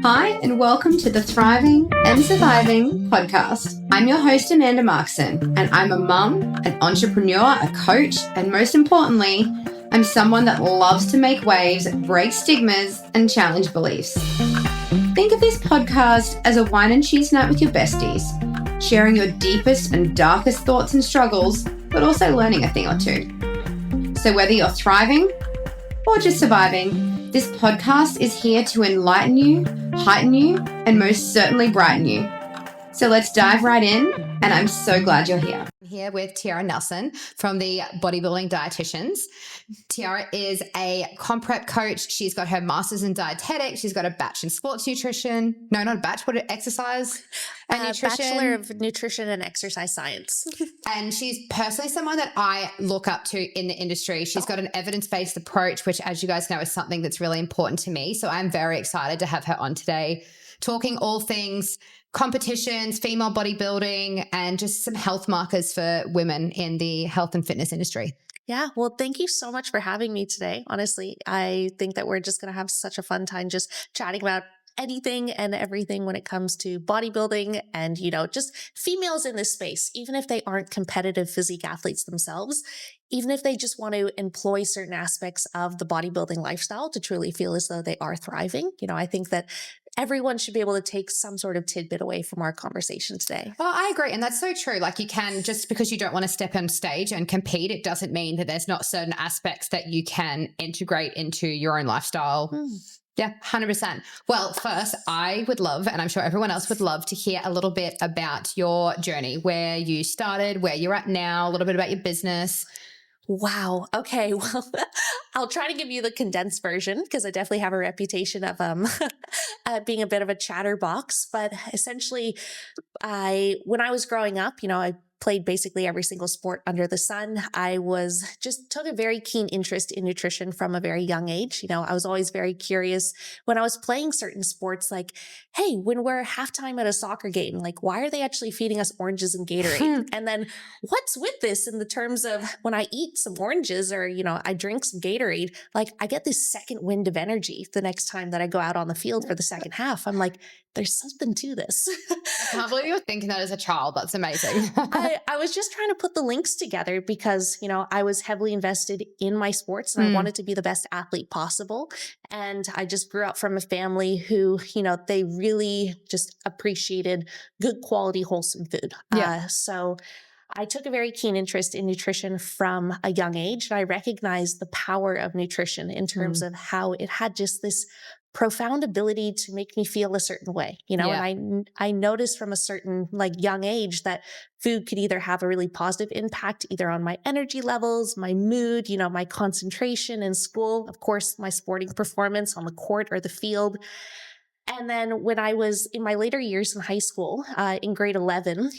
Hi, and welcome to the Thriving and Surviving podcast. I'm your host, Amanda Markson, and I'm a mum, an entrepreneur, a coach, and most importantly, I'm someone that loves to make waves, break stigmas, and challenge beliefs. Think of this podcast as a wine and cheese night with your besties, sharing your deepest and darkest thoughts and struggles, but also learning a thing or two. So whether you're thriving or just surviving, this podcast is here to enlighten you, heighten you, and most certainly brighten you. So let's dive right in, and I'm so glad you're here. I'm here with Tyarra Nelson from the Bodybuilding Dietitians. Tyarra is a comp prep coach. She's got her master's in dietetics. She's got a bachelor in sports nutrition. No, not a bachelor, but exercise and nutrition. Bachelor of Nutrition and Exercise Science. And she's personally someone that I look up to in the industry. She's got an evidence-based approach, which, as you guys know, is something that's really important to me. So I'm very excited to have her on today, talking all things competitions, female bodybuilding, and just some health markers for women in the health and fitness industry. Yeah, well, thank you so much for having me today. Honestly, I think that we're just going to have such a fun time just chatting about anything and everything when it comes to bodybuilding and, just females in this space, even if they aren't competitive physique athletes themselves, even if they just want to employ certain aspects of the bodybuilding lifestyle to truly feel as though they are thriving. I think that everyone should be able to take some sort of tidbit away from our conversation today. Well, I agree. And that's so true. Like, you can, just because you don't want to step on stage and compete, it doesn't mean that there's not certain aspects that you can integrate into your own lifestyle. Yeah, 100%. Well, first, I would love, and I'm sure everyone else would love, to hear a little bit about your journey, where you started, where you're at now, a little bit about your business. Wow. Okay. Well, I'll try to give you the condensed version because I definitely have a reputation of being a bit of a chatterbox. But essentially, when I was growing up, I played basically every single sport under the sun. I took a very keen interest in nutrition from a very young age. I was always very curious when I was playing certain sports, like, hey, when we're halftime at a soccer game, like, why are they actually feeding us oranges and Gatorade? And then what's with this in the terms of when I eat some oranges or, I drink some Gatorade, like, I get this second wind of energy the next time that I go out on the field for the second half. I'm like, there's something to this. I can't believe you were thinking that as a child. That's amazing. I was just trying to put the links together because, I was heavily invested in my sports and I wanted to be the best athlete possible. And I just grew up from a family who, they really just appreciated good quality, wholesome food. Yeah. So I took a very keen interest in nutrition from a young age. And I recognized the power of nutrition in terms of how it had just this profound ability to make me feel a certain way, and I noticed from a certain young age that food could either have a really positive impact either on my energy levels, my mood, my concentration in school, of course, my sporting performance on the court or the field. And then when I was in my later years in high school, in grade 11,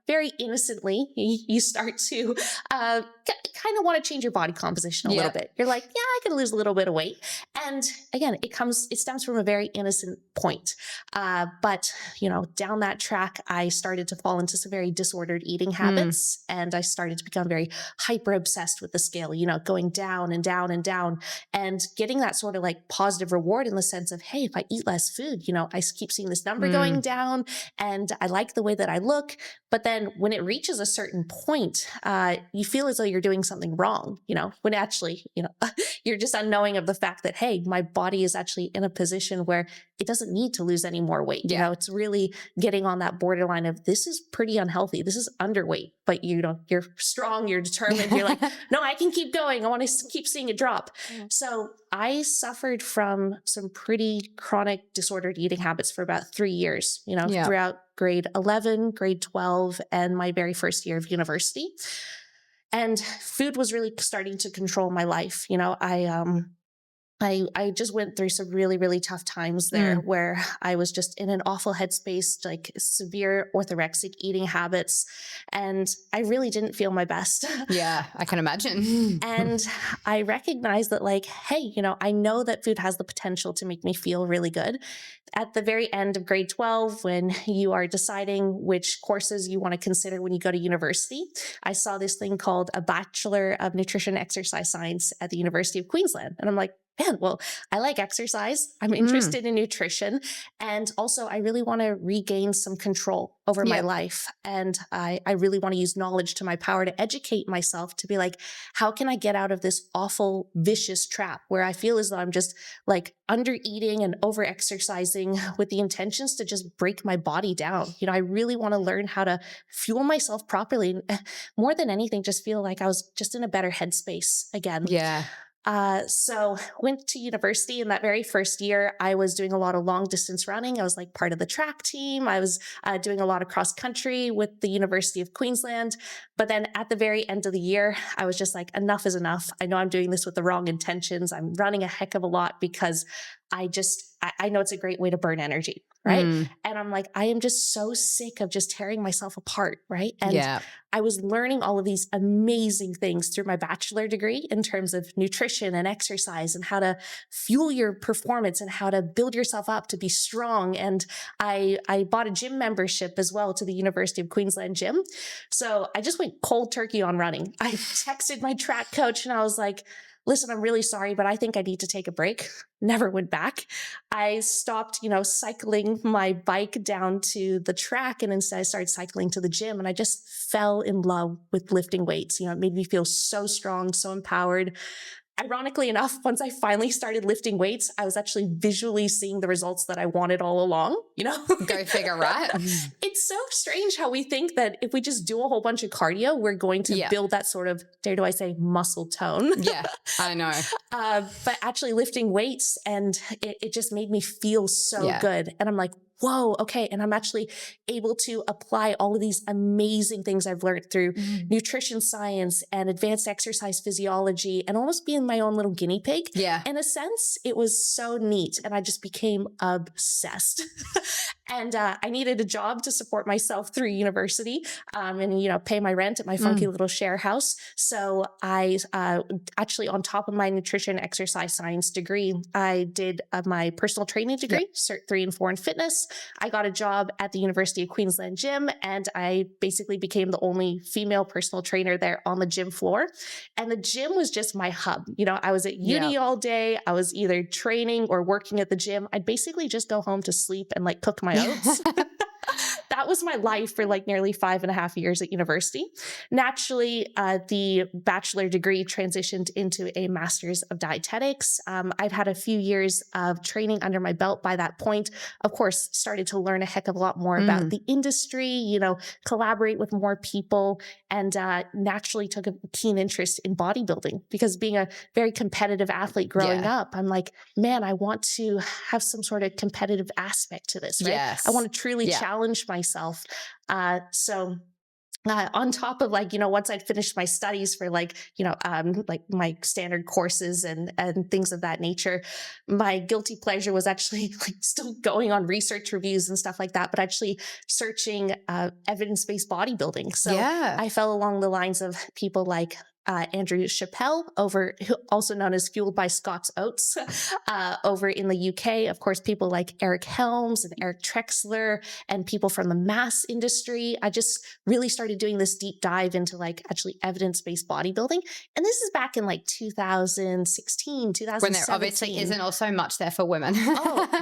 very innocently, you start to kind of want to change your body composition a little bit. You're like, yeah, I can lose a little bit of weight. And again, it stems from a very innocent point. But, down that track, I started to fall into some very disordered eating habits. And I started to become very hyper obsessed with the scale, going down and down and down and getting that sort of positive reward in the sense of, hey, if I eat less food, I keep seeing this number going down and I like the way that I look. But then when it reaches a certain point, you feel as though you're doing something wrong, when actually, you're just unknowing of the fact that, hey, my body is actually in a position where it doesn't need to lose any more weight. It's really getting on that borderline of this is pretty unhealthy. This is underweight, but you're strong, you're determined. You're like, no, I can keep going. I want to keep seeing it drop. So I suffered from some pretty chronic disordered eating habits for about 3 years, throughout grade 11, grade 12, and my very first year of university. And food was really starting to control my life. I just went through some really, really tough times there where I was just in an awful headspace, severe orthorexic eating habits. And I really didn't feel my best. Yeah, I can imagine. And I recognized that hey, I know that food has the potential to make me feel really good. At the very end of grade 12, when you are deciding which courses you want to consider when you go to university, I saw this thing called a Bachelor of Nutrition and Exercise Science at the University of Queensland. And I'm like, man, well, I like exercise. I'm interested in nutrition. And also, I really want to regain some control over my Yep. life. And I really want to use knowledge to my power to educate myself to be like, how can I get out of this awful, vicious trap where I feel as though I'm just like under eating and over exercising with the intentions to just break my body down? I really want to learn how to fuel myself properly. And more than anything, just feel like I was just in a better headspace again. Yeah. So went to university. In that very first year, I was doing a lot of long distance running. I was like part of the track team. I was doing a lot of cross country with the University of Queensland. But then at the very end of the year, I was just like, enough is enough. I know I'm doing this with the wrong intentions. I'm running a heck of a lot because I know it's a great way to burn energy. Right. And I'm like, I am just so sick of just tearing myself apart. Right. And I was learning all of these amazing things through my bachelor degree in terms of nutrition and exercise and how to fuel your performance and how to build yourself up to be strong. And I bought a gym membership as well to the University of Queensland gym. So I just went cold turkey on running. I texted my track coach and I was like, listen, I'm really sorry, but I think I need to take a break. Never went back. I stopped, cycling my bike down to the track and instead I started cycling to the gym and I just fell in love with lifting weights. It made me feel so strong, so empowered. Ironically enough, once I finally started lifting weights, I was actually visually seeing the results that I wanted all along, Go figure, right? It's so strange how we think that if we just do a whole bunch of cardio, we're going to build that sort of, dare do I say, muscle tone. Yeah, I know. But actually lifting weights and it just made me feel so good. And I'm like, whoa, okay. And I'm actually able to apply all of these amazing things I've learned through nutrition science and advanced exercise physiology and almost being my own little guinea pig. Yeah. In a sense, it was so neat. And I just became obsessed. And I needed a job to support myself through university and, pay my rent at my funky little share house. So I actually, on top of my nutrition exercise science degree, I did my personal training degree, Cert 3 and 4 in fitness. I got a job at the University of Queensland gym and I basically became the only female personal trainer there on the gym floor. And the gym was just my hub. I was at uni all day. I was either training or working at the gym. I'd basically just go home to sleep and cook my oats. That was my life for nearly 5.5 years at university. Naturally, the bachelor degree transitioned into a master's of dietetics. I'd had a few years of training under my belt by that point. Of course, started to learn a heck of a lot more about the industry, collaborate with more people, and naturally took a keen interest in bodybuilding because being a very competitive athlete growing up, I'm like, man, I want to have some sort of competitive aspect to this, right? Yes. I want to truly challenge myself. So on top of once I'd finished my studies for my standard courses and things of that nature, my guilty pleasure was actually still going on research reviews and stuff like that, but actually searching evidence-based bodybuilding. So I fell along the lines of people like Andrew Chappelle, also known as Fueled by Scott's Oats, over in the UK. Of course, people like Eric Helms and Eric Trexler and people from the mass industry. I just really started doing this deep dive into actually evidence-based bodybuilding. And this is back in 2016, 2017. When there obviously isn't also much there for women.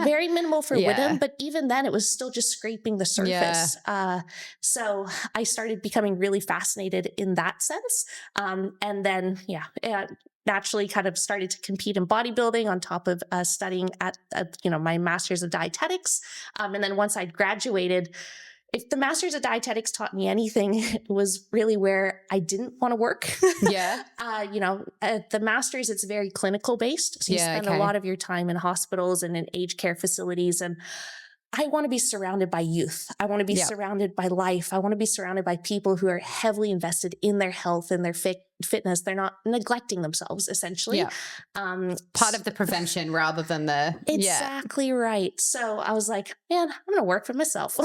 Very minimal for women. But even then it was still just scraping the surface. So I started becoming really fascinated in that sense. And then, naturally kind of started to compete in bodybuilding on top of studying at my master's of dietetics. And then once I'd graduated, if the master's of dietetics taught me anything, it was really where I didn't want to work. At the master's, it's very clinical based. So you spend a lot of your time in hospitals and in aged care facilities. And I want to be surrounded by youth. I want to be surrounded by life. I want to be surrounded by people who are heavily invested in their health and their fitness. They're not neglecting themselves, essentially. Part of the prevention rather than the... Exactly right. So I was like, man, I'm going to work for myself.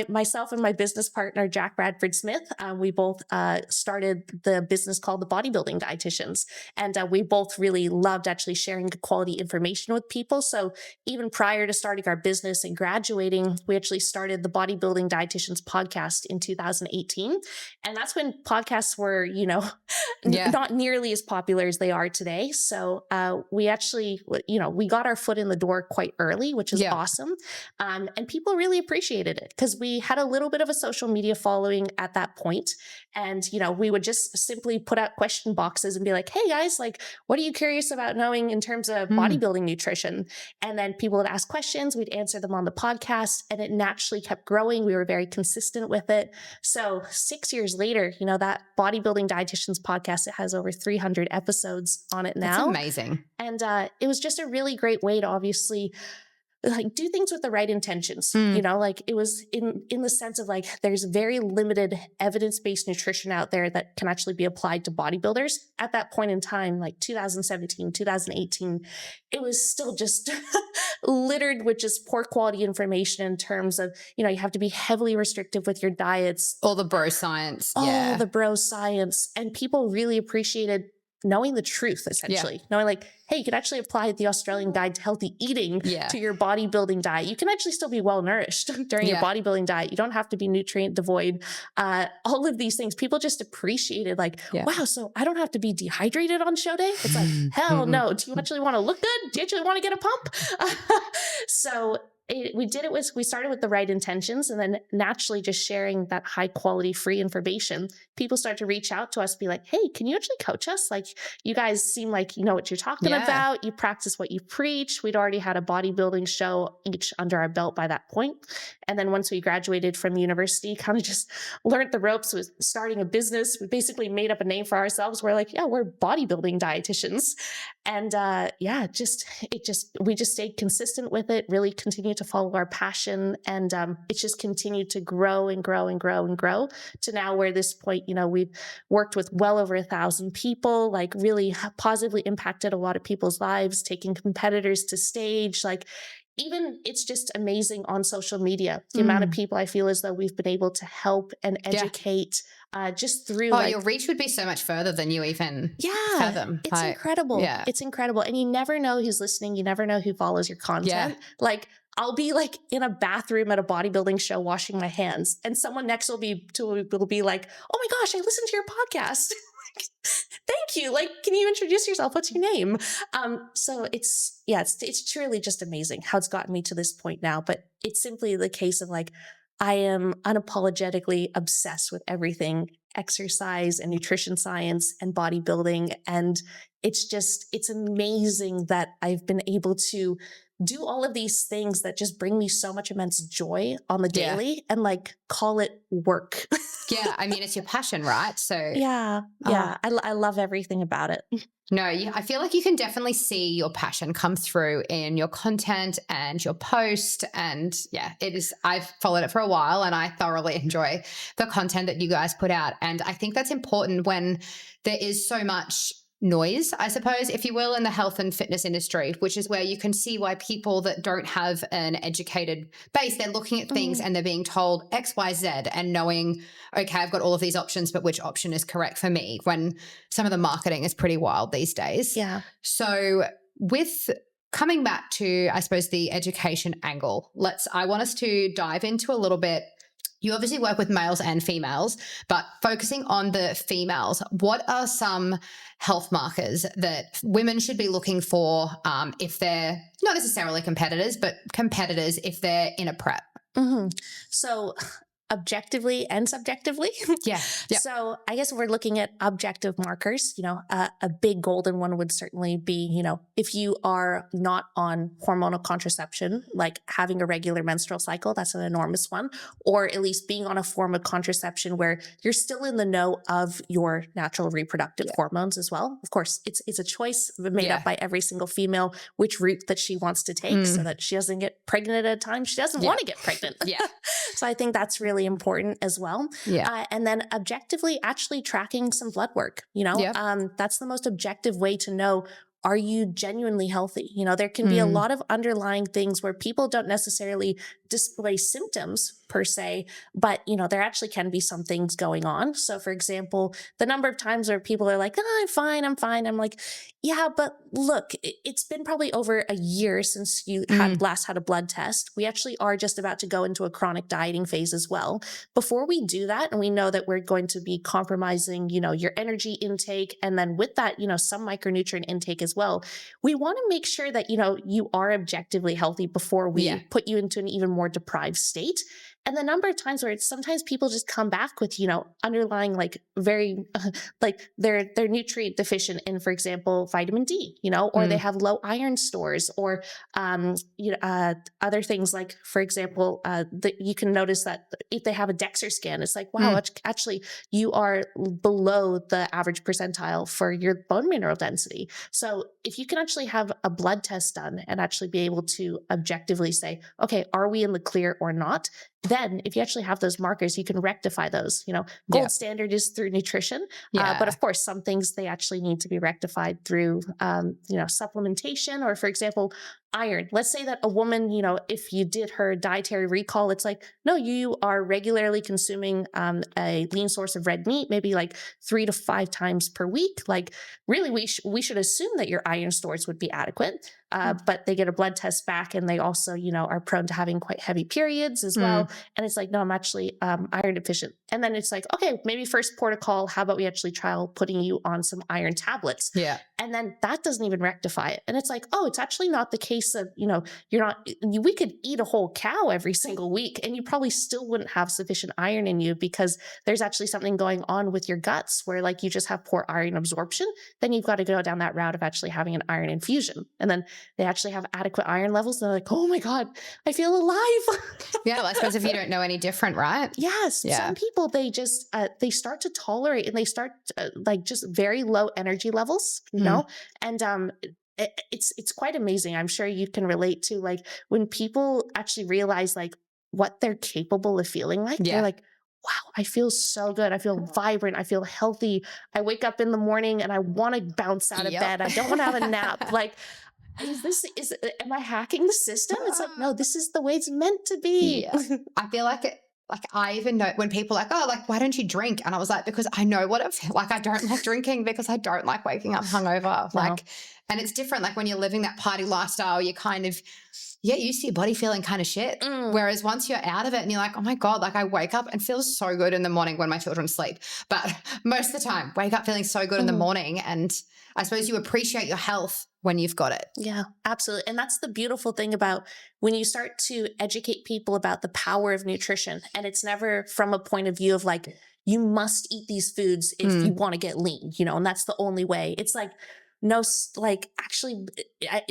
Myself and my business partner, Jack Bradford Smith, we both started the business called the Bodybuilding Dietitians. And we both really loved actually sharing good quality information with people. So even prior to starting our business and graduating, we actually started the Bodybuilding Dietitians podcast in 2018. And that's when podcasts were, not nearly as popular as they are today. So we actually, we got our foot in the door quite early, which is awesome. And people really appreciated it because we had a little bit of a social media following at that point. And, we would just simply put out question boxes and be like, hey guys, like, what are you curious about knowing in terms of bodybuilding nutrition? And then people would ask questions, we'd answer them on the podcast, and it naturally kept growing. We were very consistent with it. So 6 years later, that Bodybuilding Dietitians podcast, it has over 300 episodes on it now. That's amazing. And it was just a really great way to obviously do things with the right intentions, it was in the sense of there's very limited evidence-based nutrition out there that can actually be applied to bodybuilders. At that point in time, 2017, 2018, it was still just littered with just poor quality information in terms of, you have to be heavily restrictive with your diets. All the bro science. All the bro science. And people really appreciated knowing the truth, essentially. Knowing hey, you could actually apply the Australian Guide to Healthy Eating to your bodybuilding diet. You can actually still be well nourished during your bodybuilding diet. You don't have to be nutrient devoid. All of these things, people just appreciated wow, so I don't have to be dehydrated on show day? It's hell no. Do you actually want to look good? Do you actually want to get a pump? So we started with the right intentions, and then naturally just sharing that high quality free information. People start to reach out to us, be like, hey, can you actually coach us? You guys seem like you know what you're talking about. You practice what you preach. We'd already had a bodybuilding show each under our belt by that point. And then once we graduated from university, kind of just learned the ropes with starting a business. We basically made up a name for ourselves. We're we're bodybuilding dietitians. And we just stayed consistent with it, really continued to follow our passion. And it's just continued to grow and grow and grow and grow to now where this point, we've worked with well over 1,000 people, really positively impacted a lot of people's lives, taking competitors to stage, even it's just amazing on social media, the amount of people I feel as though we've been able to help and educate just through. Your reach would be so much further than you even fathom. It's incredible. Yeah. It's incredible. And you never know who's listening. You never know who follows your content. I'll be in a bathroom at a bodybuilding show washing my hands, and someone next will be like, oh my gosh, I listened to your podcast. Thank you. Can you introduce yourself? What's your name? So it's truly just amazing how it's gotten me to this point now. But it's simply the case of I am unapologetically obsessed with everything exercise and nutrition science and bodybuilding. And it's amazing that I've been able to do all of these things that just bring me so much immense joy on the daily and call it work. I mean, it's your passion, right? So I love everything about it. No, I feel like you can definitely see your passion come through in your content and your post. And it is, I've followed it for a while and I thoroughly enjoy the content that you guys put out. And I think that's important when there is so much noise, I suppose, if you will, in the health and fitness industry, which is where you can see why people that don't have an educated base, they're looking at things and they're being told X, Y, Z and knowing, okay, I've got all of these options, but which option is correct for me, when some of the marketing is pretty wild these days. Yeah. So with coming back to, I suppose, the education angle, I want us to dive into a little bit. You obviously work with males and females, but focusing on the females, what are some health markers that women should be looking for if they're not necessarily competitors, but competitors if they're in a prep? So objectively and subjectively. Yeah. So I guess we're looking at objective markers. A big golden one would certainly be, if you are not on hormonal contraception, like having a regular menstrual cycle, that's an enormous one, or at least being on a form of contraception where you're still in the know of your natural reproductive hormones as well. Of course, it's a choice made up by every single female, which route that she wants to take so that she doesn't get pregnant at a time she doesn't want to get pregnant. So I think that's really important as well. And then objectively actually tracking some blood work, that's the most objective way to know, are you genuinely healthy? There can be a lot of underlying things where people don't necessarily display symptoms per se, but there actually can be some things going on. So for example, the number of times where people are like, oh, I'm fine. I'm like, yeah, but look, it's been probably over a year since you last had a blood test. We actually are just about to go into a chronic dieting phase as well. Before we do that, and we know that we're going to be compromising, your energy intake, and then with that, some micronutrient intake as well, we want to make sure that, you are objectively healthy before we put you into an even more deprived state. And the number of times where sometimes people just come back with, underlying very they're nutrient deficient in, for example, vitamin D, or they have low iron stores, or other things like, for example, that you can notice that if they have a DEXA scan, it's like, wow, actually you are below the average percentile for your bone mineral density. So if you can actually have a blood test done and actually be able to objectively say, okay, are we in the clear or not? Then if you actually have those markers, you can rectify those. Gold standard is through nutrition. But of course, some things they actually need to be rectified through, supplementation, or for example, iron. Let's say that a woman, if you did her dietary recall, it's like, no, you are regularly consuming a lean source of red meat, maybe like 3 to 5 times per week. Like really, we should assume that your iron stores would be adequate. But they get a blood test back, and they also, are prone to having quite heavy periods as well. And it's like, no, I'm actually iron deficient. And then it's like, okay, maybe first port of call, how about we actually trial putting you on some iron tablets? Yeah. And then that doesn't even rectify it. And it's like, oh, it's actually not the case of, we could eat a whole cow every single week and you probably still wouldn't have sufficient iron in you, because there's actually something going on with your guts where like you just have poor iron absorption. Then you've got to go down that route of actually having an iron infusion. And then they actually have adequate iron levels. And they're like, oh my God, I feel alive. Yeah. Well, I suppose if you don't know any different, right? Yes. Yeah. Some people, they just, they start to tolerate, and they start just very low energy levels, and it's quite amazing. I'm sure you can relate to like when people actually realize like what they're capable of feeling like, they're like, wow, I feel so good. I feel vibrant. I feel healthy. I wake up in the morning and I want to bounce out of bed. I don't want to have a nap. Like, am I hacking the system? It's like, no, this is the way it's meant to be. Yeah. I feel like I even know when people are like, oh, like, why don't you drink? And I was like, because I know what it feels like. I don't like drinking because I don't like waking up hungover. Wow. Like, and it's different. Like when you're living that party lifestyle, you kind of, you see your body feeling kind of shit. Whereas once you're out of it and you're like, oh my God, like I wake up and feel so good in the morning when my children sleep. But most of the time, wake up feeling so good in the morning. And I suppose you appreciate your health when you've got it. Yeah, absolutely. And that's the beautiful thing about when you start to educate people about the power of nutrition. And it's never from a point of view of like, you must eat these foods if you want to get lean, and that's the only way. It's like, no, like actually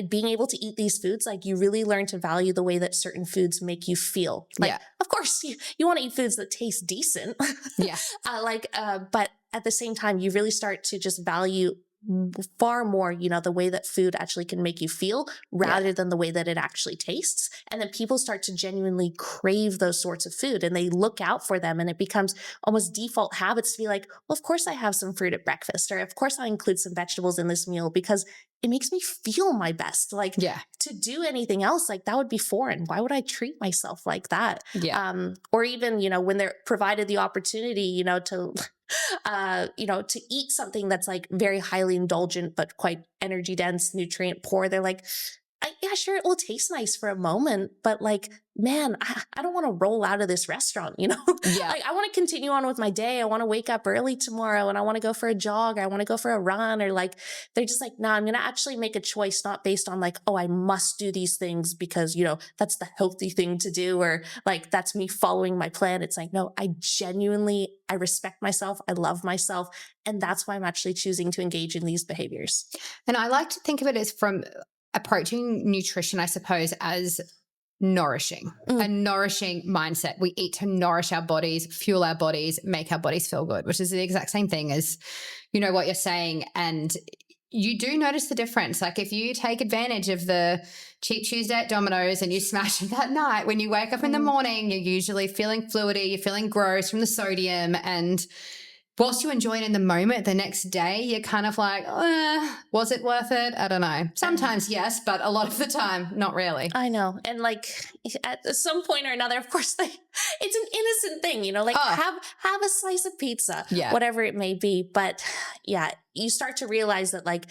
being able to eat these foods, like you really learn to value the way that certain foods make you feel. Like, of course you want to eat foods that taste decent. Yeah. But at the same time, you really start to just value far more, the way that food actually can make you feel rather than the way that it actually tastes. And then people start to genuinely crave those sorts of food and they look out for them, and it becomes almost default habits to be like, well, of course I have some fruit at breakfast, or of course I include some vegetables in this meal because it makes me feel my best. Like to do anything else, like that would be foreign. Why would I treat myself like that? Yeah. Or even, when they're provided the opportunity, to to eat something that's like very highly indulgent, but quite energy dense, nutrient poor, they're like, yeah, sure, it will taste nice for a moment, but like, man, I don't want to roll out of this restaurant, Like I want to continue on with my day. I want to wake up early tomorrow and I want to go for a jog. I want to go for a run, or like, they're just like, no, I'm going to actually make a choice, not based on like, oh, I must do these things because, that's the healthy thing to do, or like, that's me following my plan. It's like, no, I respect myself. I love myself. And that's why I'm actually choosing to engage in these behaviors. And I like to think of it as from approaching nutrition, I suppose, as nourishing, a nourishing mindset. We eat to nourish our bodies, fuel our bodies, make our bodies feel good, which is the exact same thing as, what you're saying. And you do notice the difference. Like if you take advantage of the cheap Tuesday at Domino's and you smash it that night, when you wake up in the morning, you're usually feeling fluidy, you're feeling gross from the sodium, and whilst you enjoy it in the moment, the next day you're kind of like, was it worth it? I don't know. Sometimes yes, but a lot of the time, not really. I know. And like at some point or another, of course, like it's an innocent thing, you know, like have a slice of pizza, whatever it may be. But yeah, you start to realize that like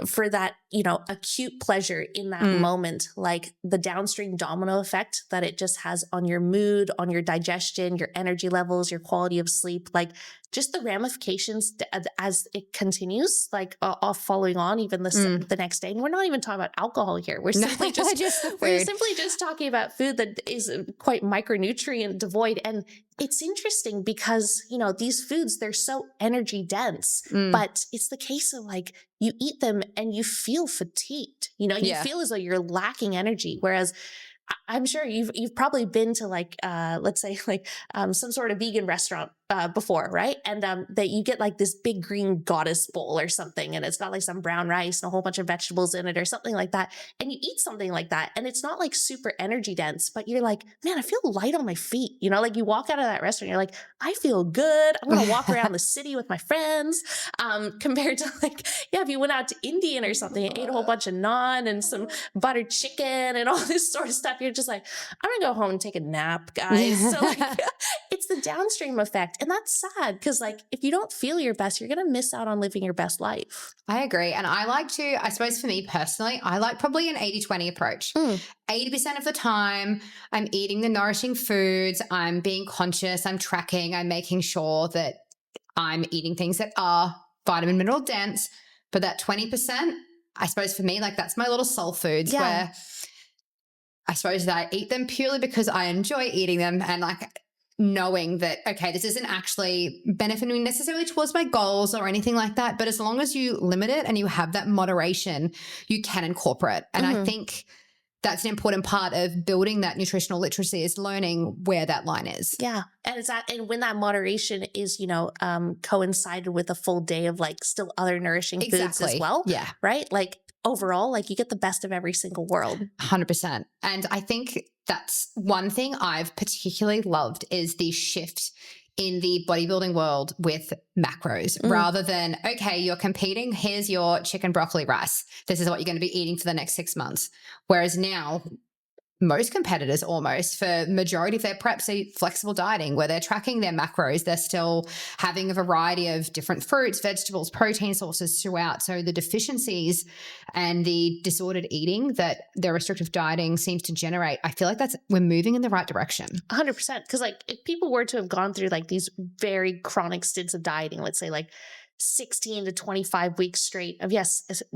for that, you know, acute pleasure in that moment, like the downstream domino effect that it just has on your mood, on your digestion, your energy levels, your quality of sleep, like just the ramifications as it continues, like off following on even the next day. And we're not even talking about alcohol here. We're simply we're simply just talking about food that is quite micronutrient devoid. And it's interesting because, you know, these foods, they're so energy dense, but it's the case of like you eat them and you feel fatigued, you know, you feel as though you're lacking energy. Whereas I'm sure you've probably been to like, let's say like some sort of vegan restaurant before, right? And that you get like this big green goddess bowl or something, and it's got like some brown rice and a whole bunch of vegetables in it or something like that. And you eat something like that, and it's not like super energy dense, but you're like, man, I feel light on my feet. You know, like you walk out of that restaurant, you're like, I feel good. I'm gonna walk around the city with my friends. Compared to like, if you went out to Indian or something and ate a whole bunch of naan and some buttered chicken and all this sort of stuff, you're just like, I'm gonna go home and take a nap, guys. So like, it's the downstream effect. And that's sad because like, if you don't feel your best, you're going to miss out on living your best life. I agree. And I like to, I suppose for me personally, I like probably an 80-20 approach. 80% of the time I'm eating the nourishing foods. I'm being conscious. I'm tracking. I'm making sure that I'm eating things that are vitamin mineral dense. But that 20%, I suppose for me, like that's my little soul foods where I suppose that I eat them purely because I enjoy eating them and like knowing that, okay, this isn't actually benefiting me necessarily towards my goals or anything like that. But as long as you limit it and you have that moderation, you can incorporate. And I think that's an important part of building that nutritional literacy is learning where that line is. Yeah. And it's that, and when that moderation is, you know, coincided with a full day of like still other nourishing foods as well. Yeah. Right. Like overall, like you get the best of every single world. 100%. And I think that's one thing I've particularly loved is the shift in the bodybuilding world with macros rather than, okay, you're competing, here's your chicken, broccoli, rice. This is what you're going to be eating for the next 6 months. Whereas now, most competitors almost for majority of their preps are flexible dieting where they're tracking their macros. They're still having a variety of different fruits, vegetables, protein sources throughout. So the deficiencies and the disordered eating that their restrictive dieting seems to generate, I feel like we're moving in the right direction. 100%. Because like if people were to have gone through like these very chronic stints of dieting, let's say like 16 to 25 weeks straight of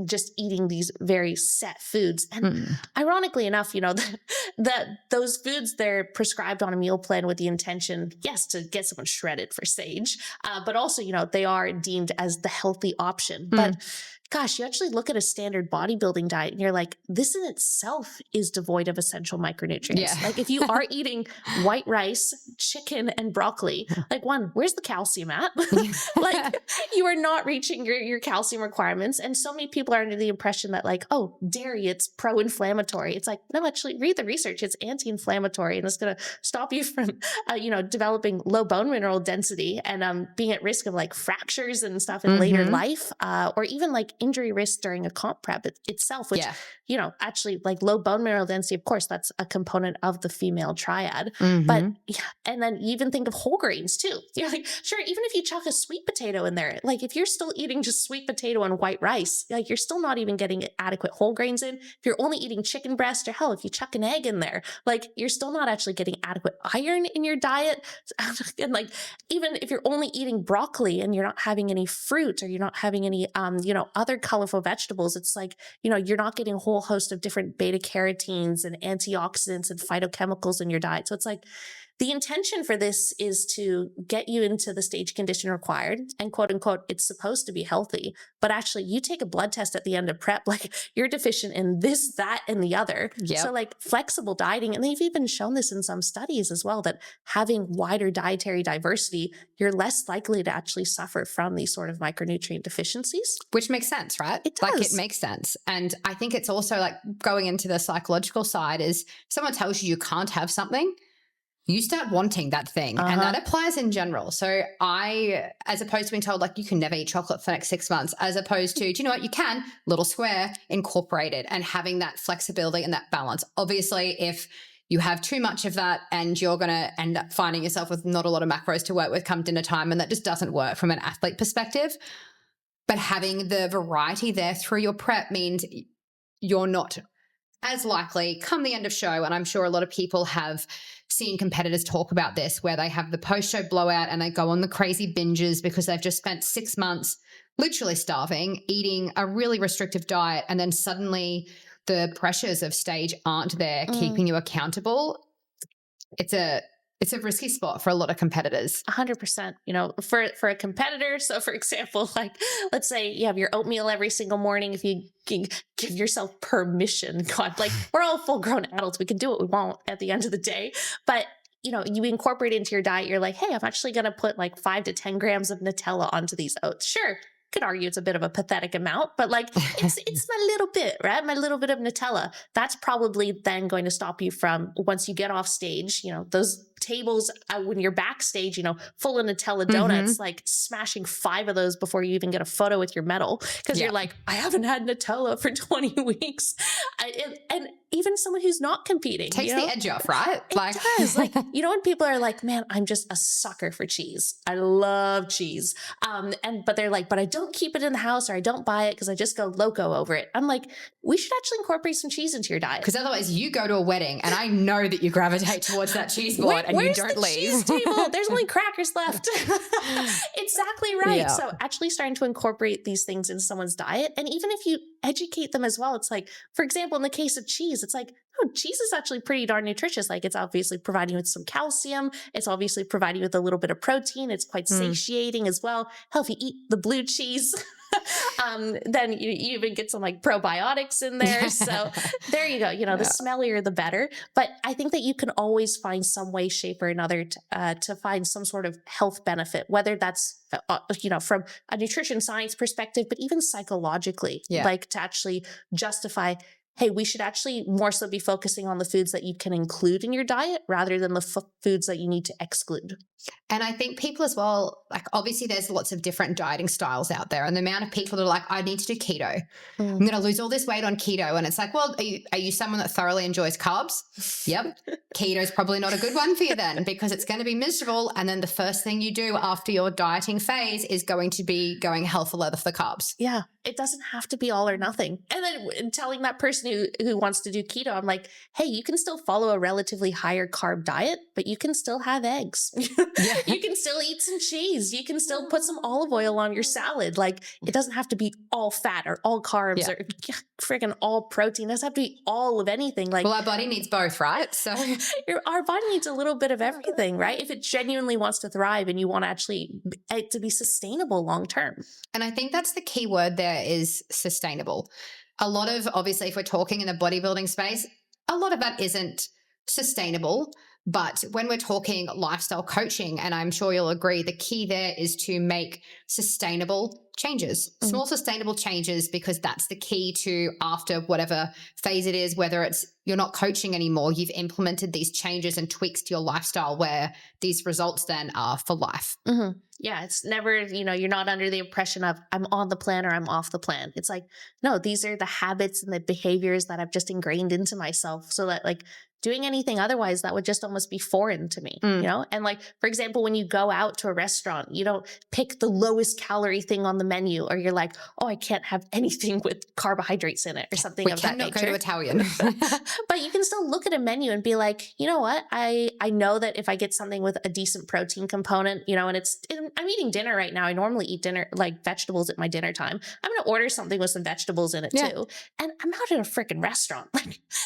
just eating these very set foods. And ironically enough, you know, that those foods, they're prescribed on a meal plan with the intention, to get someone shredded for sage, but also, you know, they are deemed as the healthy option. But gosh, you actually look at a standard bodybuilding diet and you're like, this in itself is devoid of essential micronutrients. Yeah. Like if you are eating white rice, chicken, and broccoli, like one, where's the calcium at? Like you are not reaching your calcium requirements. And so many people are under the impression that like, oh, dairy, it's pro-inflammatory. It's like, no, actually read the research. It's anti-inflammatory and it's going to stop you from, developing low bone mineral density and being at risk of like fractures and stuff in later life, or even like injury risk during a comp prep itself, which, actually like low bone mineral density, of course, that's a component of the female triad. But and then you even think of whole grains too. You're like, sure, even if you chuck a sweet potato in there, like if you're still eating just sweet potato and white rice, like you're still not even getting adequate whole grains in. If you're only eating chicken breast or hell, if you chuck an egg in there, like you're still not actually getting adequate iron in your diet. And like, even if you're only eating broccoli and you're not having any fruit or you're not having any, other colorful vegetables, it's like, you're not getting a whole host of different beta carotenes and antioxidants and phytochemicals in your diet. So it's like, the intention for this is to get you into the stage condition required and quote unquote, it's supposed to be healthy, but actually you take a blood test at the end of prep, like you're deficient in this, that, and the other. Yep. So like flexible dieting, and they've even shown this in some studies as well, that having wider dietary diversity, you're less likely to actually suffer from these sort of micronutrient deficiencies. Which makes sense, right? It does. Like it makes sense. And I think it's also like going into the psychological side is someone tells you can't have something, you start wanting that thing. And that applies in general. So as opposed to being told like you can never eat chocolate for the next 6 months, as opposed to, do you know what, you can, little square, incorporate it, and having that flexibility and that balance. Obviously, if you have too much of that and you're going to end up finding yourself with not a lot of macros to work with come dinner time, and that just doesn't work from an athlete perspective. But having the variety there through your prep means you're not as likely come the end of show. And I'm sure a lot of people have seen competitors talk about this, where they have the post-show blowout and they go on the crazy binges because they've just spent 6 months literally starving, eating a really restrictive diet, and then suddenly the pressures of stage aren't there keeping you accountable. It's a risky spot for a lot of competitors. 100%. You know, for a competitor. So for example, like let's say you have your oatmeal every single morning. If you can give yourself permission, God, like we're all full grown adults. We can do what we want at the end of the day. But you know, you incorporate into your diet. You're like, hey, I'm actually going to put like 5 to 10 grams of Nutella onto these oats. Sure. Could argue it's a bit of a pathetic amount, but like it's my little bit, right? My little bit of Nutella. That's probably then going to stop you from, once you get off stage, you know, those tables when you're backstage, you know, full of Nutella donuts, like smashing 5 of those before you even get a photo with your medal. Cause you're like, I haven't had Nutella for 20 weeks. And even someone who's not competing takes the edge off, right? It does. Like, you know, when people are like, man, I'm just a sucker for cheese. I love cheese. But they're like, but I don't keep it in the house, or I don't buy it because I just go loco over it. I'm like, we should actually incorporate some cheese into your diet. Because otherwise you go to a wedding and I know that you gravitate towards that cheese board and you don't leave. Cheese table? There's only crackers left. Exactly right. Yeah. So actually starting to incorporate these things in someone's diet. And even if you educate them as well, it's like, for example, in the case of cheese, it's like, oh, cheese is actually pretty darn nutritious. Like it's obviously providing you with some calcium. It's obviously providing you with a little bit of protein. It's quite satiating as well. Hell, if you eat the blue cheese, then you even get some like probiotics in there. So there you go. You know, the smellier, the better. But I think that you can always find some way, shape, or another to find some sort of health benefit, whether that's, you know, from a nutrition science perspective, but even psychologically, like to actually justify, hey, we should actually more so be focusing on the foods that you can include in your diet rather than the foods that you need to exclude. And I think people as well, like obviously there's lots of different dieting styles out there, and the amount of people that are like, I need to do keto. I'm going to lose all this weight on keto. And it's like, well, are you someone that thoroughly enjoys carbs? Yep. Keto is probably not a good one for you then, because it's going to be miserable. And then the first thing you do after your dieting phase is going to be going hell for leather for the carbs. Yeah. It doesn't have to be all or nothing. And then telling that person who wants to do keto, I'm like, hey, you can still follow a relatively higher carb diet, but you can still have eggs. You can still eat some cheese. You can still put some olive oil on your salad. Like it doesn't have to be all fat or all carbs or freaking all protein. It doesn't have to be all of anything. Like, well, our body needs both, right? So our body needs a little bit of everything, right? If it genuinely wants to thrive and you want to actually to be sustainable long term. And I think that's the key word there is sustainable. A lot of, obviously, if we're talking in the bodybuilding space, a lot of that isn't sustainable. But when we're talking lifestyle coaching, and I'm sure you'll agree, the key there is to make sustainable changes, small sustainable changes, because that's the key to after whatever phase it is, whether it's you're not coaching anymore, you've implemented these changes and tweaks to your lifestyle where these results then are for life. Yeah, it's never, you know, you're not under the impression of I'm on the plan or I'm off the plan. It's like, no, these are the habits and the behaviors that I've just ingrained into myself, so that like doing anything otherwise, that would just almost be foreign to me, you know? And like, for example, when you go out to a restaurant, you don't pick the lowest calorie thing on the menu, or you're like, oh, I can't have anything with carbohydrates in it or something of that nature. We cannot go to Italian. But you can still look at a menu and be like, you know what? I know that if I get something with a decent protein component, you know, and I'm eating dinner right now. I normally eat dinner, like vegetables at my dinner time. I'm going to order something with some vegetables in it too. And I'm out in a freaking restaurant. Like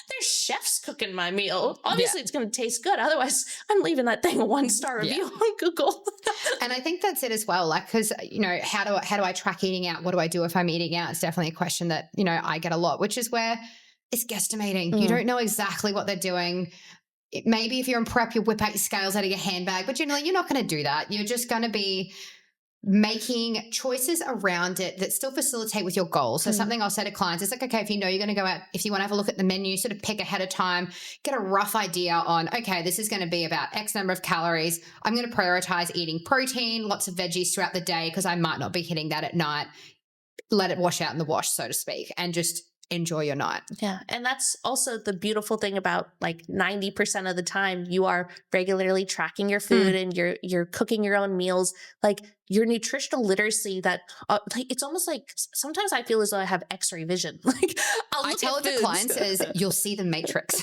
there's chefs cooking my meal. Obviously it's going to taste good. Otherwise I'm leaving that thing a 1-star review on Google. And I think that's it as well. Like, cause you know, how do I track eating out? What do I do if I'm eating out? It's definitely a question that, you know, I get a lot, which is where it's guesstimating. You don't know exactly what they're doing. Maybe if you're in prep, you whip out your scales out of your handbag, but generally you're not going to do that. You're just going to be making choices around it that still facilitate with your goals. So something I'll say to clients is like, okay, if you know you're going to go out, if you want to have a look at the menu, sort of pick ahead of time, get a rough idea on, okay, this is going to be about X number of calories. I'm going to prioritize eating protein, lots of veggies throughout the day because I might not be hitting that at night. Let it wash out in the wash, so to speak, and just enjoy your night. Yeah. And that's also the beautiful thing about like 90% of the time you are regularly tracking your food and you're cooking your own meals. Like your nutritional literacy that like it's almost like sometimes I feel as though I have x-ray vision. Like I tell it to clients as you'll see the matrix.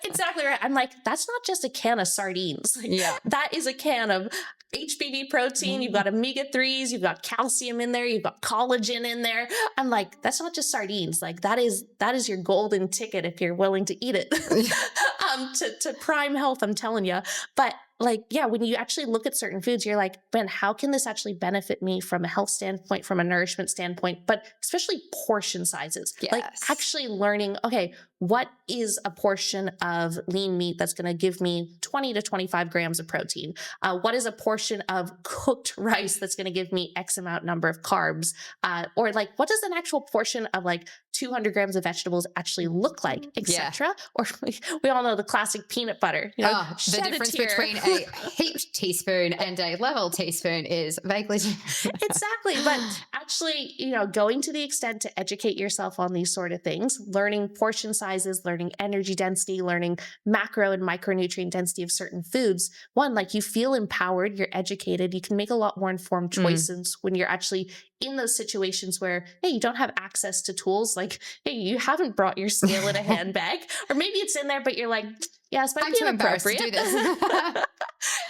Exactly right. I'm like, that's not just a can of sardines. Like, yeah. That is a can of HPV protein, you've got omega-3s, you've got calcium in there, you've got collagen in there. I'm like, that's not just sardines. Like that is your golden ticket if you're willing to eat it. To prime health, I'm telling you. But like, yeah, when you actually look at certain foods, you're like, man, how can this actually benefit me from a health standpoint, from a nourishment standpoint, but especially portion sizes. Yes. Like actually learning, okay, what is a portion of lean meat that's going to give me 20 to 25 grams of protein? What is a portion of cooked rice that's going to give me X amount number of carbs? Or like, what does an actual portion of like 200 grams of vegetables actually look like, etc. Yeah. Or we all know the classic peanut butter. You know, the difference between a heaped teaspoon and a level teaspoon is vaguely different. Exactly. But actually, you know, going to the extent to educate yourself on these sort of things, learning portion sizes, learning energy density, learning macro and micronutrient density of certain foods. One, like you feel empowered, you're educated, you can make a lot more informed choices when you're actually in those situations where, hey, you don't have access to tools. Like, hey, you haven't brought your scale in a handbag, or maybe it's in there, but you're like, yeah, it's might be inappropriate. To do this.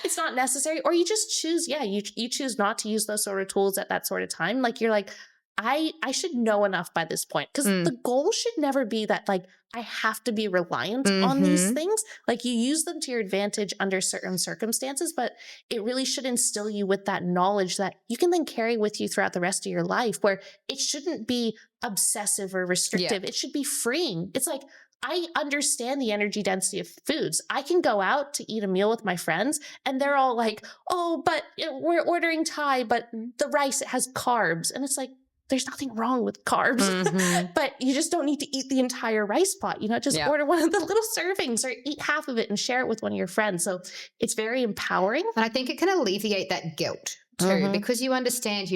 It's not necessary. Or you just choose, you choose not to use those sort of tools at that sort of time. Like you're like, I should know enough by this point. Because the goal should never be that like I have to be reliant on these things. Like you use them to your advantage under certain circumstances, but it really should instill you with that knowledge that you can then carry with you throughout the rest of your life, where it shouldn't be obsessive or restrictive. Yeah. It should be freeing. It's like, I understand the energy density of foods. I can go out to eat a meal with my friends and they're all like, oh, but we're ordering Thai, but the rice, it has carbs. And it's like, there's nothing wrong with carbs, but you just don't need to eat the entire rice pot. You know, just order one of the little servings or eat half of it and share it with one of your friends. So it's very empowering. And I think it can alleviate that guilt too, because you understand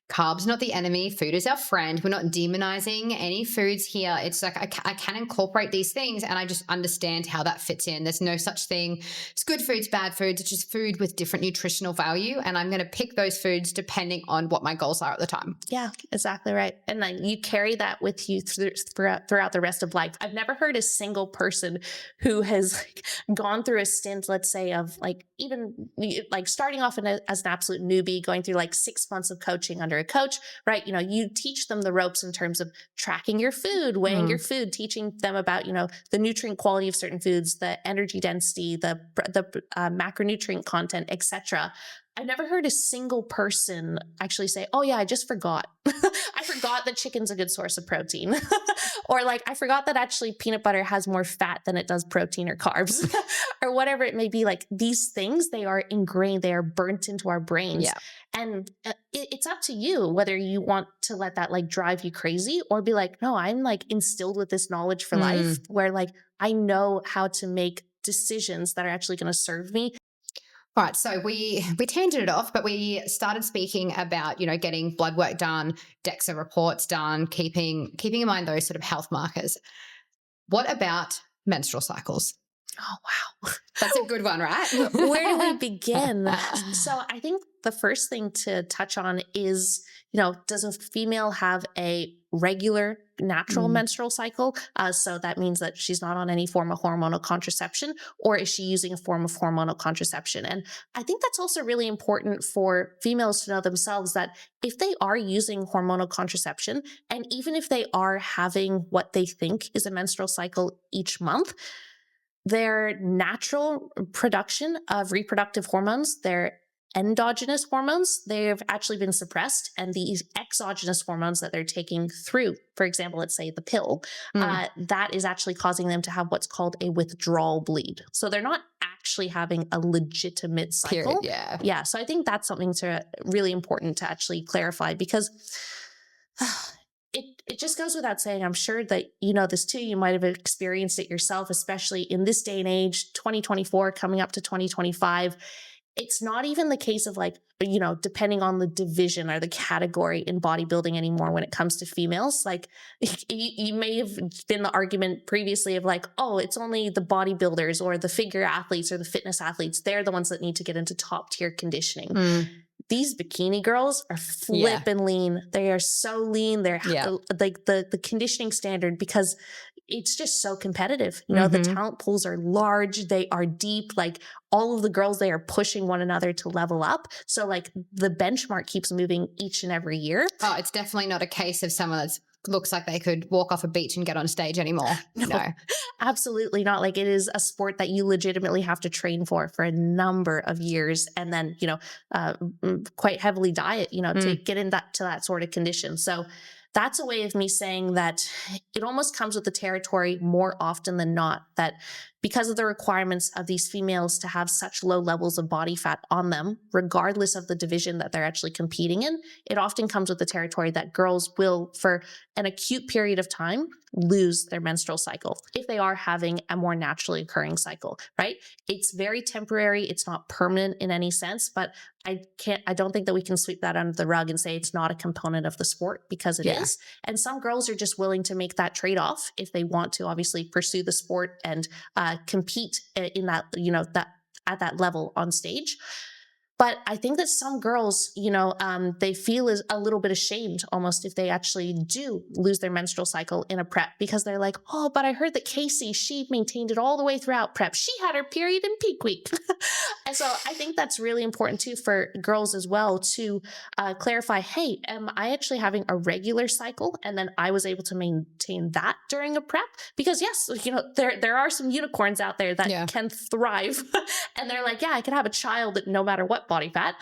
carbs not the enemy, food is our friend. We're not demonizing any foods here. It's like I can incorporate these things and I just understand how that fits in. There's no such thing. It's good foods, bad foods. It's just food with different nutritional value. And I'm going to pick those foods depending on what my goals are at the time. Yeah, exactly right. And then you carry that with you throughout the rest of life. I've never heard a single person who has like gone through a stint, let's say, of like even like starting off as an absolute newbie, going through like 6 months of coaching under a coach, right? You know, you teach them the ropes in terms of tracking your food, weighing your food, teaching them about, you know, the nutrient quality of certain foods, the energy density, the macronutrient content, etc. I've never heard a single person actually say, oh yeah, I just forgot. I forgot that chicken's a good source of protein. Or like, I forgot that actually peanut butter has more fat than it does protein or carbs or whatever it may be. Like these things, they are ingrained, they are burnt into our brains. Yeah. And it's up to you whether you want to let that like drive you crazy or be like, no, I'm like instilled with this knowledge for life where like, I know how to make decisions that are actually going to serve me. All right, so we tangented off, but we started speaking about, you know, getting blood work done, DEXA reports done, keeping in mind those sort of health markers. What about menstrual cycles? Oh, wow. That's a good one, right? Where do we begin? So I think the first thing to touch on is, you know, does a female have a regular natural menstrual cycle? So that means that she's not on any form of hormonal contraception, or is she using a form of hormonal contraception? And I think that's also really important for females to know themselves that if they are using hormonal contraception, and even if they are having what they think is a menstrual cycle each month, their natural production of reproductive hormones, their endogenous hormones, they've actually been suppressed. And these exogenous hormones that they're taking through, for example, let's say the pill, that is actually causing them to have what's called a withdrawal bleed. So they're not actually having a legitimate cycle. Period, yeah. Yeah. So I think that's something really important to actually clarify, because it just goes without saying, I'm sure that you know this too, you might have experienced it yourself, especially in this day and age, 2024 coming up to 2025. It's not even the case of like, you know, depending on the division or the category in bodybuilding anymore when it comes to females. Like you may have been the argument previously of like, oh, it's only the bodybuilders or the figure athletes or the fitness athletes. They're the ones that need to get into top tier conditioning. These bikini girls are flipping lean. They are so lean. They're like the conditioning standard, because it's just so competitive. You know, the talent pools are large. They are deep. Like all of the girls, they are pushing one another to level up. So like the benchmark keeps moving each and every year. Oh, it's definitely not a case of someone that looks like they could walk off a beach and get on stage anymore. No, absolutely not. Like it is a sport that you legitimately have to train for a number of years, and then, you know, quite heavily diet, you know, to get in to that sort of condition. So that's a way of me saying that it almost comes with the territory more often than not, that because of the requirements of these females to have such low levels of body fat on them, regardless of the division that they're actually competing in, it often comes with the territory that girls will, for an acute period of time, lose their menstrual cycle if they are having a more naturally occurring cycle, right? It's very temporary. It's not permanent in any sense, but I don't think that we can sweep that under the rug and say it's not a component of the sport, because it is. And some girls are just willing to make that trade-off if they want to obviously pursue the sport and compete in that, you know, that at that level on stage. But I think that some girls, you know, they feel a little bit ashamed almost if they actually do lose their menstrual cycle in a prep, because they're like, oh, but I heard that Casey, she maintained it all the way throughout prep. She had her period in peak week. And so I think that's really important too for girls as well to clarify, hey, am I actually having a regular cycle? And then I was able to maintain that during a prep, because yes, you know, there are some unicorns out there that can thrive and they're like, yeah, I could have a child no matter what body fat.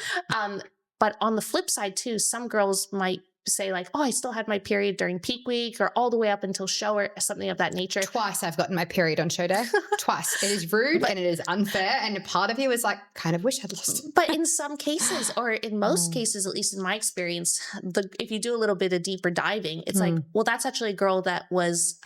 But on the flip side too, some girls might say like, oh, I still had my period during peak week or all the way up until show or something of that nature. Twice I've gotten my period on show day. Twice. It is rude and it is unfair. And a part of you is like, kind of wish I'd lost it. But in some cases, or in most cases, at least in my experience, if you do a little bit of deeper diving, it's like, well, that's actually a girl that was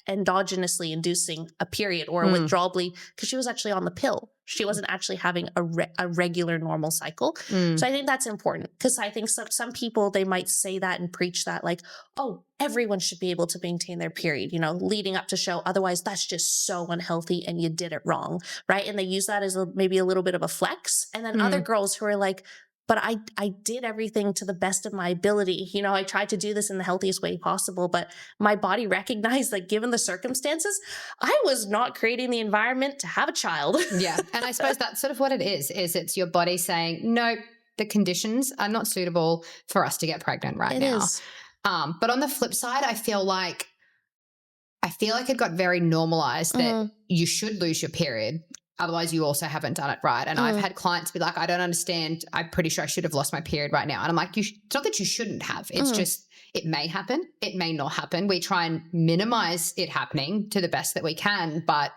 endogenously inducing a period or a withdrawal bleed, because she was actually on the pill. She wasn't actually having a regular normal cycle. So I think that's important, because I think some people, they might say that and preach that like, oh, everyone should be able to maintain their period, you know, leading up to show. Otherwise, that's just so unhealthy and you did it wrong, right? And they use that as maybe a little bit of a flex. And then other girls who are like, but I did everything to the best of my ability. You know, I tried to do this in the healthiest way possible, but my body recognized that given the circumstances, I was not creating the environment to have a child. Yeah. And I suppose that's sort of what it is it's your body saying, no, the conditions are not suitable for us to get pregnant right now. But on the flip side, I feel like it got very normalized that you should lose your period. Otherwise, you also haven't done it right. And I've had clients be like, I don't understand. I'm pretty sure I should have lost my period right now. And I'm like, it's not that you shouldn't have. It's just, it may happen. It may not happen. We try and minimize it happening to the best that we can. But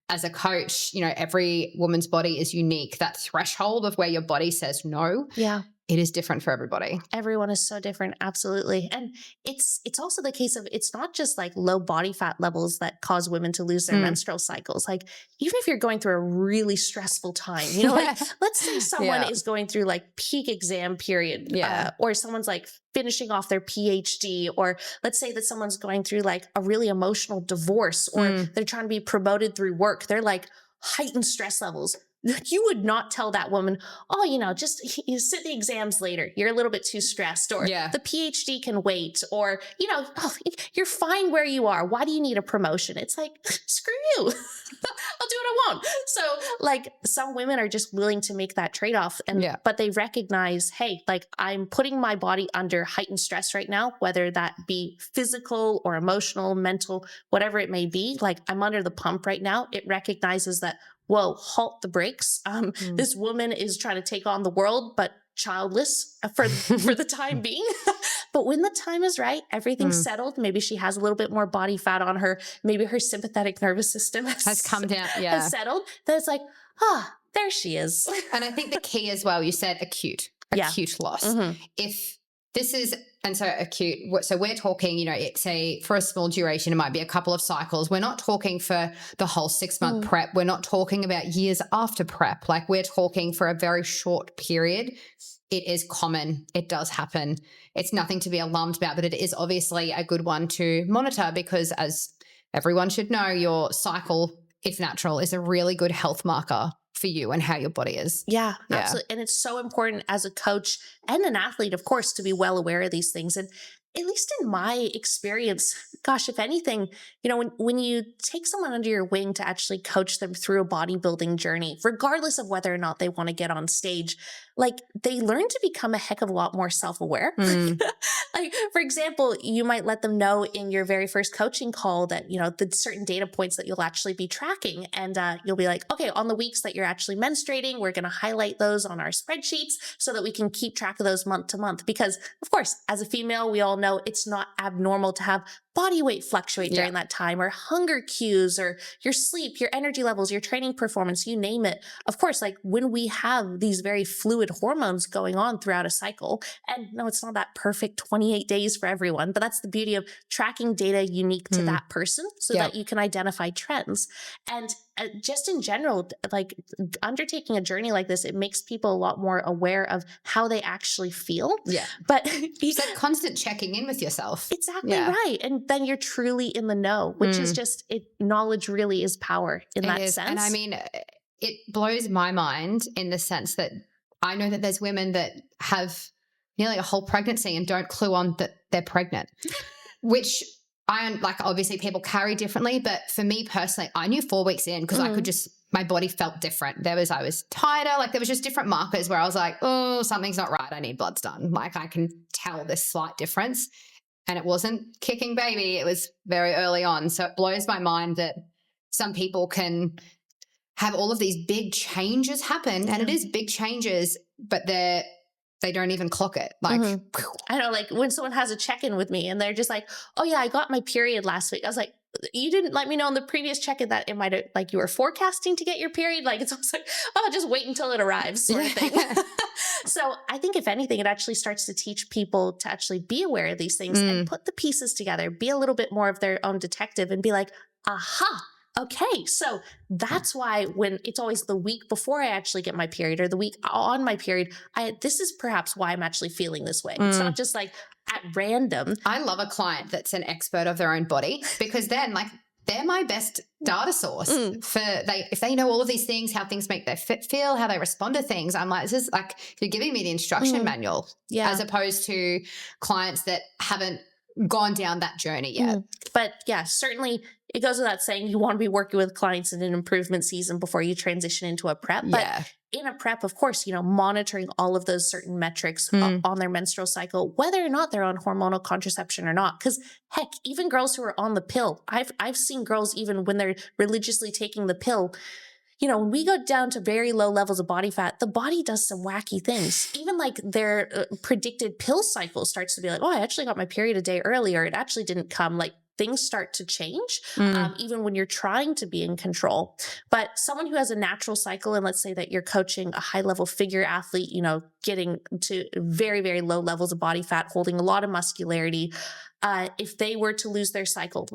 as a coach, you know, every woman's body is unique. That threshold of where your body says no. Yeah. It is different for everybody. Everyone is so different. Absolutely. And it's also the case of, it's not just like low body fat levels that cause women to lose their menstrual cycles. Like even if you're going through a really stressful time, you know, like let's say someone is going through like peak exam period, or someone's like finishing off their PhD, or let's say that someone's going through like a really emotional divorce, or they're trying to be promoted through work. They're like heightened stress levels. You would not tell that woman, oh, you know, just you sit the exams later. You're a little bit too stressed, or the PhD can wait, or, you know, oh, you're fine where you are. Why do you need a promotion? It's like, screw you. I'll do what I want. So like some women are just willing to make that trade-off, but they recognize, hey, like I'm putting my body under heightened stress right now, whether that be physical or emotional, mental, whatever it may be. Like I'm under the pump right now. It recognizes that, whoa, halt the brakes. This woman is trying to take on the world, but childless for the time being. But when the time is right, everything's settled. Maybe she has a little bit more body fat on her. Maybe her sympathetic nervous system has come down. Yeah. has settled. Then it's like, there she is. And I think the key as well, you said acute loss. Mm-hmm. If this is, and so acute, so we're talking, it's for a small duration, it might be a couple of cycles. We're not talking for the whole 6-month prep. We're not talking about years after prep. Like, we're talking for a very short period. It is common. It does happen. It's nothing to be alarmed about, but it is obviously a good one to monitor, because as everyone should know, your cycle, if natural, is a really good health marker for you and how your body is. Yeah, absolutely. And it's so important as a coach and an athlete, of course, to be well aware of these things. And at least in my experience, gosh, if anything, when you take someone under your wing to actually coach them through a bodybuilding journey, regardless of whether or not they want to get on stage, like, they learn to become a heck of a lot more self-aware. Like, for example, you might let them know in your very first coaching call that, the certain data points that you'll actually be tracking. And you'll be like, okay, on the weeks that you're actually menstruating, we're going to highlight those on our spreadsheets so that we can keep track of those month to month. Because, of course, as a female, we all know it's not abnormal to have body weight fluctuate during that time, or hunger cues, or your sleep, your energy levels, your training performance, you name it. Of course, like, when we have these very fluid hormones going on throughout a cycle, and no, it's not that perfect 28 days for everyone, but that's the beauty of tracking data unique to that person, so that you can identify trends. And just in general, like, undertaking a journey like this, it makes people a lot more aware of how they actually feel. Yeah. But it's that constant checking in with yourself. Exactly right. And then you're truly in the know, which is just knowledge really is power in that sense. And I mean, it blows my mind in the sense that I know that there's women that have nearly a whole pregnancy and don't clue on that they're pregnant, which obviously people carry differently. But for me personally, I knew 4 weeks in, because I could just, my body felt different. I was tighter. Like, there was just different markers where I was like, oh, something's not right. I need bloods done. Like, I can tell this slight difference. And it wasn't kicking baby. It was very early on. So it blows my mind that some people can have all of these big changes happen. And it is big changes, but they don't even clock it. Like, I know, like, when someone has a check-in with me and they're just like, oh yeah, I got my period last week. I was like, you didn't let me know in the previous check-in that it might have, like, you were forecasting to get your period. Like, it's almost like, oh, just wait until it arrives, sort of thing. So I think, if anything, it actually starts to teach people to actually be aware of these things and put the pieces together, be a little bit more of their own detective, and be like, aha, okay, so that's why when it's always the week before I actually get my period, or the week on my period, this is perhaps why I'm actually feeling this way. It's not just like at random. I love a client that's an expert of their own body, because then, like, they're my best data source if they know all of these things, how things make their feel, how they respond to things. I'm like, this is like, you're giving me the instruction manual, as opposed to clients that haven't gone down that journey yet. But yeah, certainly it goes without saying, you want to be working with clients in an improvement season before you transition into a prep. But in a prep, of course, monitoring all of those certain metrics on their menstrual cycle, whether or not they're on hormonal contraception or not. Because heck, even girls who are on the pill, I've seen girls, even when they're religiously taking the pill, when we go down to very low levels of body fat, the body does some wacky things. Even like their predicted pill cycle starts to be like, oh, I actually got my period a day earlier. It actually didn't come. Like, things start to change, even when you're trying to be in control. But someone who has a natural cycle, and let's say that you're coaching a high-level figure athlete, getting to very, very low levels of body fat, holding a lot of muscularity, if they were to lose their cycle,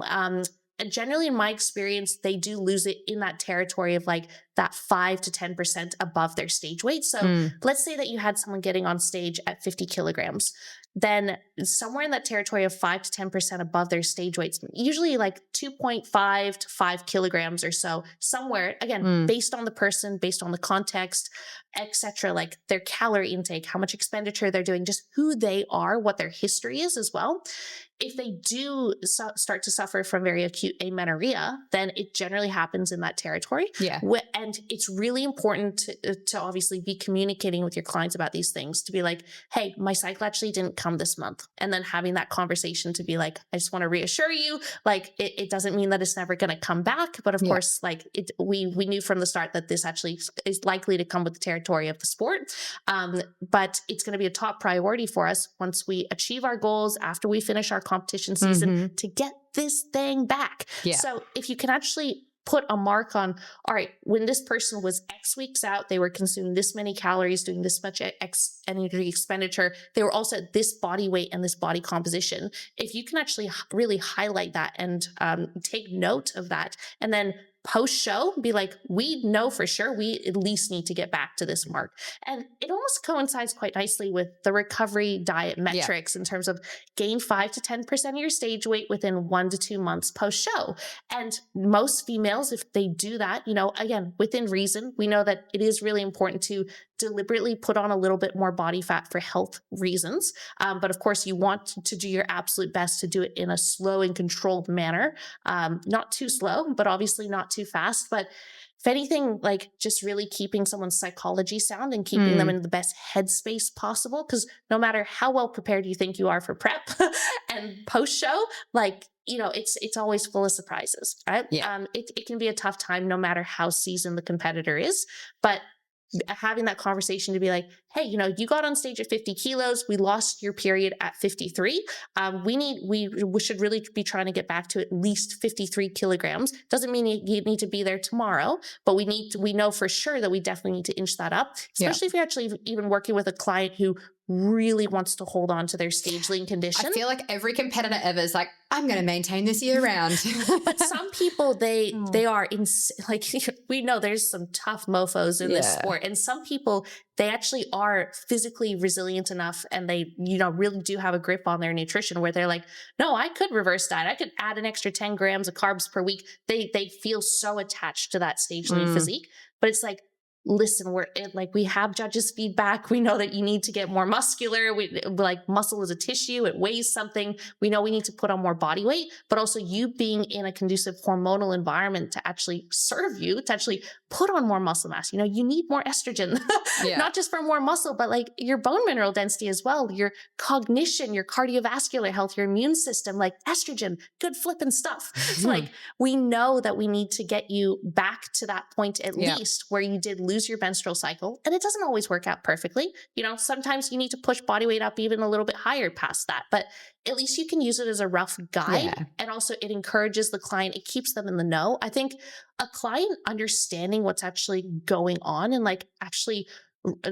generally, in my experience, they do lose it in that territory of like that 5 to 10% above their stage weight. So let's say that you had someone getting on stage at 50 kilograms. Then somewhere in that territory of 5 to 10% above their stage weights, usually like 2.5 to 5 kilograms or so, somewhere, again, based on the person, based on the context, etc., like their calorie intake, how much expenditure they're doing, just who they are, what their history is as well. if they do start to suffer from very acute amenorrhea, then it generally happens in that territory. Yeah. And it's really important to obviously be communicating with your clients about these things, to be like, hey, my cycle actually didn't come this month. And then having that conversation to be like, I just want to reassure you, like, it doesn't mean that it's never going to come back. But of course, like we knew from the start that this actually is likely to come with the territory of the sport. But it's going to be a top priority for us once we achieve our goals, after we finish our competition season, to get this thing back. Yeah. So if you can actually put a mark on, all right, when this person was X weeks out, they were consuming this many calories, doing this much X energy expenditure. They were also at this body weight and this body composition. If you can actually really highlight that and take note of that, and then post-show be like, we know for sure we at least need to get back to this mark. And it almost coincides quite nicely with the recovery diet metrics in terms of gain 5 to 10% of your stage weight within 1 to 2 months post-show. And most females, if they do that, you know, again, within reason, we know that it is really important to deliberately put on a little bit more body fat for health reasons. But of course, you want to do your absolute best to do it in a slow and controlled manner. Not too slow, but obviously not too fast. But if anything, like just really keeping someone's psychology sound and keeping them in the best headspace possible. Because no matter how well prepared you think you are for prep and post-show, like, you know, it's always full of surprises, right? Yeah. It can be a tough time no matter how seasoned the competitor is. But having that conversation to be like, hey, you know, you got on stage at 50 kilos. We lost your period at 53. We should really be trying to get back to at least 53 kilograms. Doesn't mean you need to be there tomorrow, but we know for sure that we definitely need to inch that up, especially if you're actually even working with a client who really wants to hold on to their stage lean condition. I feel like every competitor ever is like, I'm going to maintain this year round. But some people, they are like, we know there's some tough mofos in this sport. And some people, they actually are physically resilient enough, and they, you know, really do have a grip on their nutrition where they're like, no, I could reverse diet. I could add an extra 10 grams of carbs per week. They feel so attached to that stage lean physique, but it's like, listen, we have judges' feedback. We know that you need to get more muscular. Like muscle is a tissue. It weighs something. We know we need to put on more body weight, but also you being in a conducive hormonal environment to actually serve you, to actually put on more muscle mass. You know, you need more estrogen, not just for more muscle, but like your bone mineral density as well, your cognition, your cardiovascular health, your immune system, like estrogen, good flipping stuff. So like, we know that we need to get you back to that point at least where you did lose your menstrual cycle. And it doesn't always work out perfectly. You know, sometimes you need to push body weight up even a little bit higher past that, but at least you can use it as a rough guide. And also it encourages the client. It keeps them in the know. I think a client understanding what's actually going on and like actually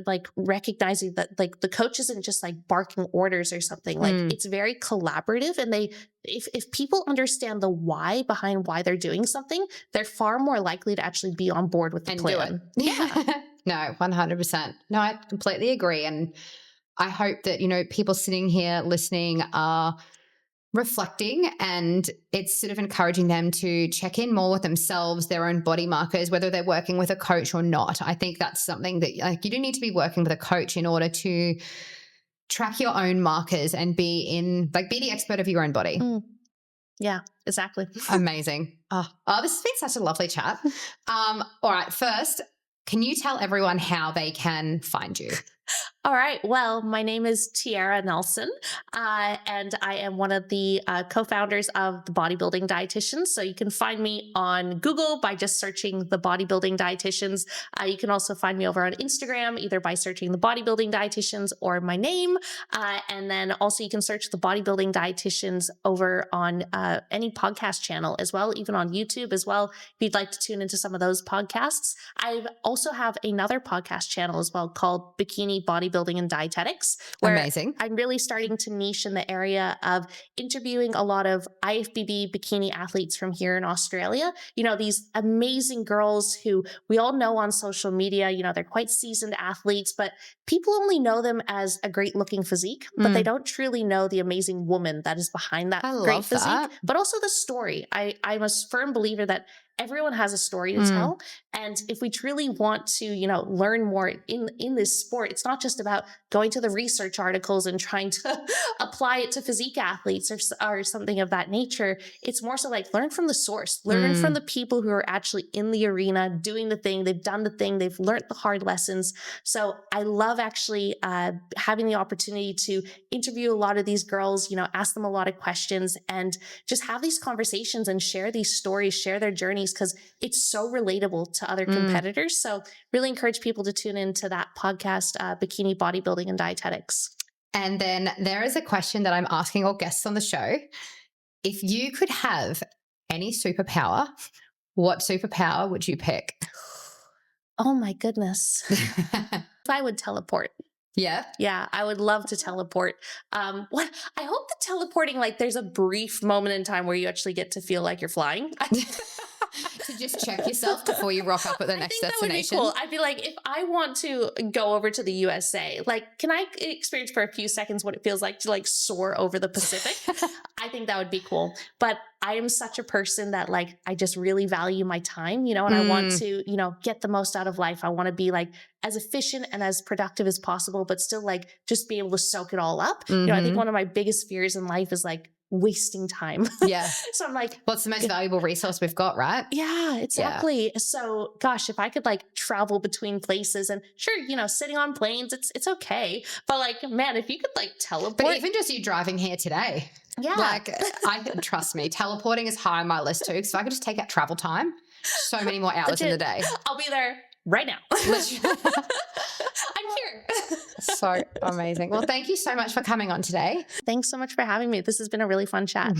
like recognizing that like the coach isn't just like barking orders or something, like it's very collaborative. And if people understand the why behind why they're doing something, they're far more likely to actually be on board with the plan. Do it. No, 100%. No, I completely agree. And I hope that, you know, people sitting here listening are reflecting, and it's sort of encouraging them to check in more with themselves, their own body markers, whether they're working with a coach or not. I think that's something that like you do need to be working with a coach in order to track your own markers and be the expert of your own body. Yeah, exactly. Amazing. Oh, this has been such a lovely chat. All right. First, can you tell everyone how they can find you? All right. Well, my name is Tyarra Nelson, and I am one of the co-founders of the Bodybuilding Dietitians. So you can find me on Google by just searching the Bodybuilding Dietitians. You can also find me over on Instagram, either by searching the Bodybuilding Dietitians or my name. And then also you can search the Bodybuilding Dietitians over on any podcast channel as well, even on YouTube as well, if you'd like to tune into some of those podcasts. I also have another podcast channel as well called Bikini Bodybuilding and Dietetics, where Amazing. I'm really starting to niche in the area of interviewing a lot of IFBB bikini athletes from here in Australia. You know, these amazing girls who we all know on social media, you know, they're quite seasoned athletes, but people only know them as a great looking physique, but they don't truly know the amazing woman that is behind that great physique, but also the story. I'm a firm believer that everyone has a story to tell. And if we truly want to, learn more in this sport, it's not just about going to the research articles and trying to apply it to physique athletes or something of that nature. It's more so like learn from the source, learn from the people who are actually in the arena doing the thing. They've done the thing. They've learned the hard lessons. So I love actually having the opportunity to interview a lot of these girls, ask them a lot of questions and just have these conversations and share these stories, share their journeys, because it's so relatable to other competitors. So really encourage people to tune into that podcast, Bikini Bodybuilding and Dietetics. And then there is a question that I'm asking all guests on the show. If you could have any superpower, what superpower would you pick? Oh my goodness. I would teleport. Yeah. Yeah, I would love to teleport. I hope that teleporting, like there's a brief moment in time where you actually get to feel like you're flying. To just check yourself before you rock up at the next destination. That would be cool. I'd be like, if I want to go over to the USA, like, can I experience for a few seconds what it feels like to like soar over the Pacific? I think that would be cool. But I am such a person that like, I just really value my time, and I want to, get the most out of life. I want to be like as efficient and as productive as possible, but still like just be able to soak it all up. I think one of my biggest fears in life is like wasting time. Yeah. So I'm like, what's the most valuable resource we've got, right? Yeah, exactly. Yeah. So gosh, if I could like travel between places and sure, sitting on planes, it's okay. But like, man, if you could like teleport. But even just you driving here today. Yeah. Like, trust me, teleporting is high on my list too. Because if I could just take out travel time, so many more hours in the day. I'll be there right now. I'm here. So amazing. Well, thank you so much for coming on today. Thanks so much for having me. This has been a really fun chat.